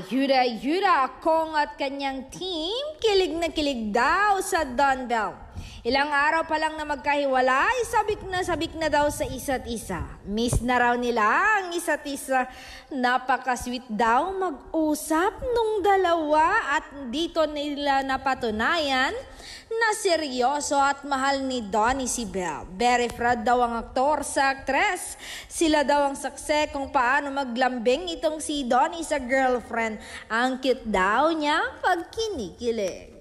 Yuda Kong at kanyang team kilig na kilig daw sa Don Bell. Ilang araw pa lang na magkahiwalay, sabik na daw sa isa't isa. Miss na raw nila ang isa't isa. Napaka-sweet daw mag-usap nung dalawa at dito nila napatunayan na seryoso at mahal ni Donnie si Belle. Very proud daw ang aktor sa aktres. Sila daw ang saksi kung paano maglambing itong si Donnie sa girlfriend. Ang cute daw niya pag kinikilig.